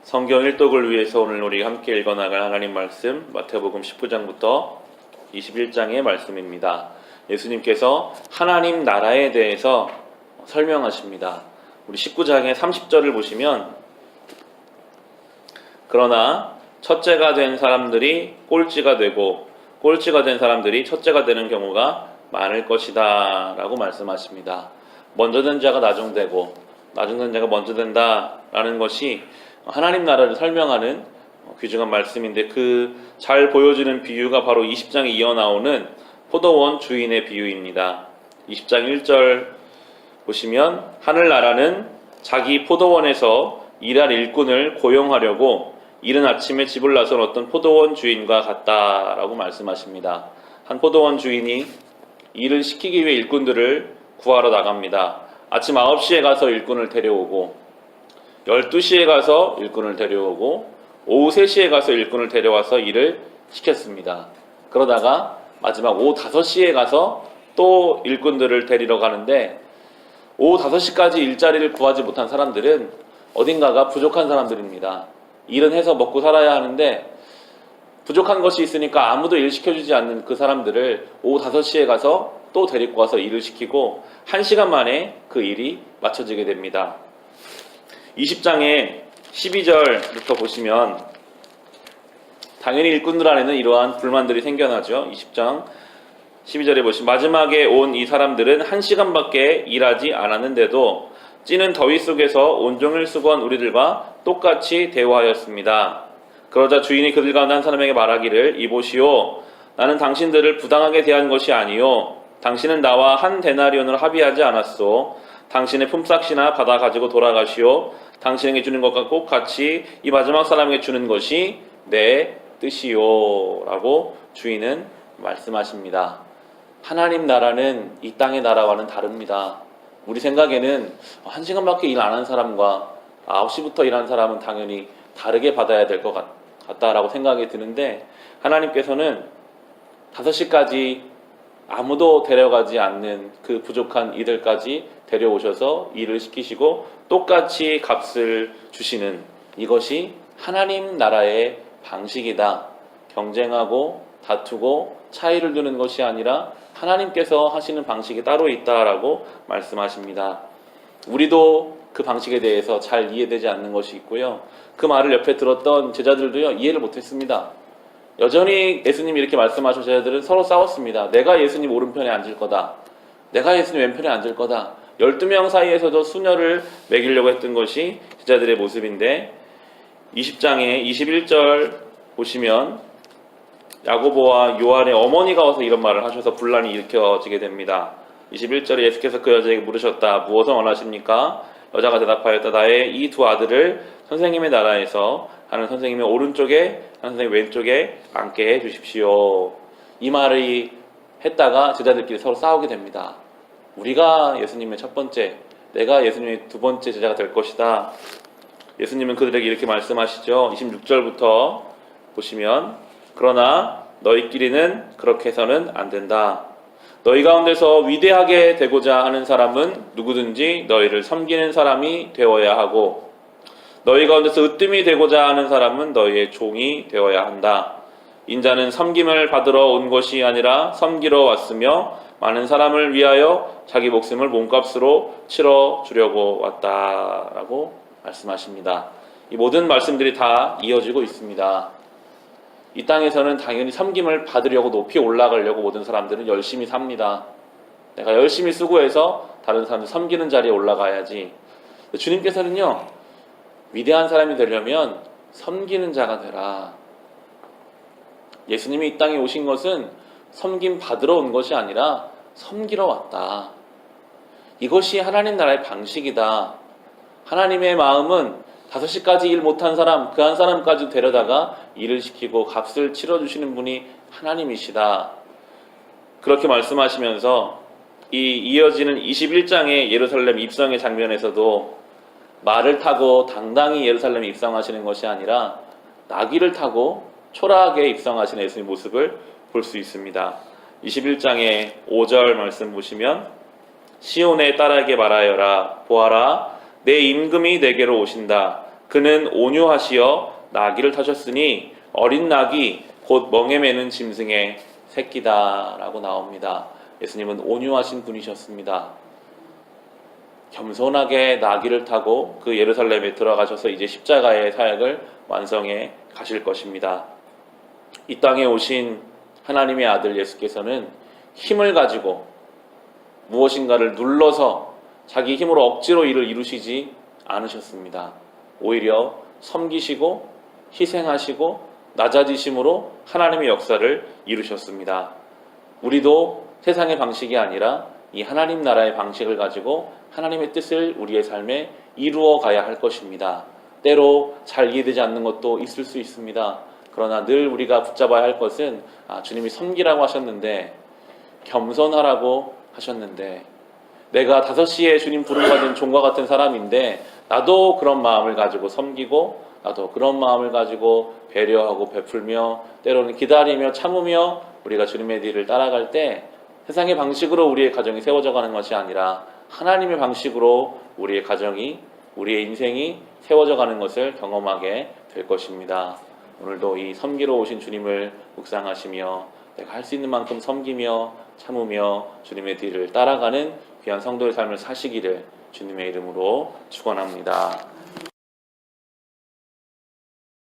성경 일독을 위해서 오늘 우리 함께 읽어나갈 하나님 말씀 마태복음 19장부터 21장의 말씀입니다. 예수님께서 하나님 나라에 대해서 설명하십니다. 우리 19장의 30절을 보시면 그러나 첫째가 된 사람들이 꼴찌가 되고 꼴찌가 된 사람들이 첫째가 되는 경우가 많을 것이다 라고 말씀하십니다. 먼저 된 자가 나중되고 나중된 자가 먼저 된다라는 것이 하나님 나라를 설명하는 귀중한 말씀인데 그 잘 보여주는 비유가 바로 20장에 이어나오는 포도원 주인의 비유입니다. 20장 1절 보시면 하늘나라는 자기 포도원에서 일할 일꾼을 고용하려고 이른 아침에 집을 나선 어떤 포도원 주인과 같다라고 말씀하십니다. 한 포도원 주인이 일을 시키기 위해 일꾼들을 구하러 나갑니다. 아침 9시에 가서 일꾼을 데려오고 12시에 가서 일꾼을 데려오고 오후 3시에 가서 일꾼을 데려와서 일을 시켰습니다. 그러다가 마지막 오후 5시에 가서 또 일꾼들을 데리러 가는데 오후 5시까지 일자리를 구하지 못한 사람들은 어딘가가 부족한 사람들입니다. 일은 해서 먹고 살아야 하는데 부족한 것이 있으니까 아무도 일 시켜주지 않는 그 사람들을 오후 5시에 가서 또 데리고 와서 일을 시키고 1시간 만에 그 일이 마쳐지게 됩니다. 20장의 12절부터 보시면 당연히 일꾼들 안에는 이러한 불만들이 생겨나죠. 20장 12절에 보시면 마지막에 온 이 사람들은 1시간밖에 일하지 않았는데도 찌는 더위 속에서 온종일 수고한 우리들과 똑같이 대우하였습니다. 그러자 주인이 그들 가운데 한 사람에게 말하기를 이보시오 나는 당신들을 부당하게 대한 것이 아니요 당신은 나와 한 데나리온을 합의하지 않았소. 당신의 품삯이나 받아 가지고 돌아가시오. 당신에게 주는 것과 꼭 같이 이 마지막 사람에게 주는 것이 내 뜻이요 라고 주인은 말씀하십니다. 하나님 나라는 이 땅의 나라와는 다릅니다. 우리 생각에는 1시간밖에 일 안 한 사람과 9시부터 일한 사람은 당연히 다르게 받아야 될 것 같다라고 생각이 드는데 하나님께서는 5시까지 아무도 데려가지 않는 그 부족한 이들까지 데려오셔서 일을 시키시고 똑같이 값을 주시는 이것이 하나님 나라의 방식이다. 경쟁하고 다투고 차이를 두는 것이 아니라 하나님께서 하시는 방식이 따로 있다라고 말씀하십니다. 우리도 그 방식에 대해서 잘 이해되지 않는 것이 있고요. 그 말을 옆에 들었던 제자들도요 이해를 못했습니다. 여전히 예수님이 이렇게 말씀하신 제자들은 서로 싸웠습니다. 내가 예수님 오른편에 앉을 거다. 내가 예수님 왼편에 앉을 거다. 12명 사이에서도 수녀를 먹이려고 했던 것이 제자들의 모습인데 20장에 21절 보시면 야고보와 요한의 어머니가 와서 이런 말을 하셔서 분란이 일으켜지게 됩니다. 21절에 예수께서 그 여자에게 물으셨다. 무엇을 원하십니까? 여자가 대답하였다. 나의 이 두 아들을 선생님의 나라에서 하는 선생님의 오른쪽에 하는 선생님 왼쪽에 앉게 해 주십시오. 이 말을 했다가 제자들끼리 서로 싸우게 됩니다. 우리가 예수님의 첫 번째, 내가 예수님의 두 번째 제자가 될 것이다. 예수님은 그들에게 이렇게 말씀하시죠. 26절부터 보시면 그러나 너희끼리는 그렇게 해서는 안 된다. 너희 가운데서 위대하게 되고자 하는 사람은 누구든지 너희를 섬기는 사람이 되어야 하고 너희 가운데서 으뜸이 되고자 하는 사람은 너희의 종이 되어야 한다. 인자는 섬김을 받으러 온 것이 아니라 섬기러 왔으며 많은 사람을 위하여 자기 목숨을 몸값으로 치러주려고 왔다라고 말씀하십니다. 이 모든 말씀들이 다 이어지고 있습니다. 이 땅에서는 당연히 섬김을 받으려고 높이 올라가려고 모든 사람들은 열심히 삽니다. 내가 열심히 수고해서 다른 사람들 섬기는 자리에 올라가야지. 주님께서는요 위대한 사람이 되려면 섬기는 자가 되라. 예수님이 이 땅에 오신 것은 섬김 받으러 온 것이 아니라 섬기러 왔다. 이것이 하나님 나라의 방식이다. 하나님의 마음은 5시까지 일 못한 사람, 그 한 사람까지 데려다가 일을 시키고 값을 치러주시는 분이 하나님이시다. 그렇게 말씀하시면서 이 이어지는 21장의 예루살렘 입성의 장면에서도 말을 타고 당당히 예루살렘에 입성하시는 것이 아니라 나귀를 타고 초라하게 입성하시는 예수님의 모습을 볼 수 있습니다. 21장의 5절 말씀 보시면 시온의 딸에게 말하여라. 보아라 내 임금이 내게로 오신다. 그는 온유하시어 나귀를 타셨으니 어린 낙이 곧 멍에 매는 짐승의 새끼다라고 나옵니다. 예수님은 온유하신 분이셨습니다. 겸손하게 나귀를 타고 그 예루살렘에 들어가셔서 이제 십자가의 사역을 완성해 가실 것입니다. 이 땅에 오신 하나님의 아들 예수께서는 힘을 가지고 무엇인가를 눌러서 자기 힘으로 억지로 일을 이루시지 않으셨습니다. 오히려 섬기시고 희생하시고 낮아지심으로 하나님의 역사를 이루셨습니다. 우리도 세상의 방식이 아니라 이 하나님 나라의 방식을 가지고 하나님의 뜻을 우리의 삶에 이루어 가야 할 것입니다. 때로 잘 이해되지 않는 것도 있을 수 있습니다. 그러나 늘 우리가 붙잡아야 할 것은 주님이 섬기라고 하셨는데, 겸손하라고 하셨는데, 내가 5시에 주님 부름받은 종과 같은 사람인데 나도 그런 마음을 가지고 섬기고, 나도 그런 마음을 가지고 배려하고 베풀며 때로는 기다리며 참으며 우리가 주님의 뒤를 따라갈 때 세상의 방식으로 우리의 가정이 세워져 가는 것이 아니라 하나님의 방식으로 우리의 가정이, 우리의 인생이 세워져 가는 것을 경험하게 될 것입니다. 오늘도 이 섬기러 오신 주님을 묵상하시며 내가 할 수 있는 만큼 섬기며 참으며 주님의 뒤를 따라가는 귀한 성도의 삶을 사시기를 주님의 이름으로 축원합니다.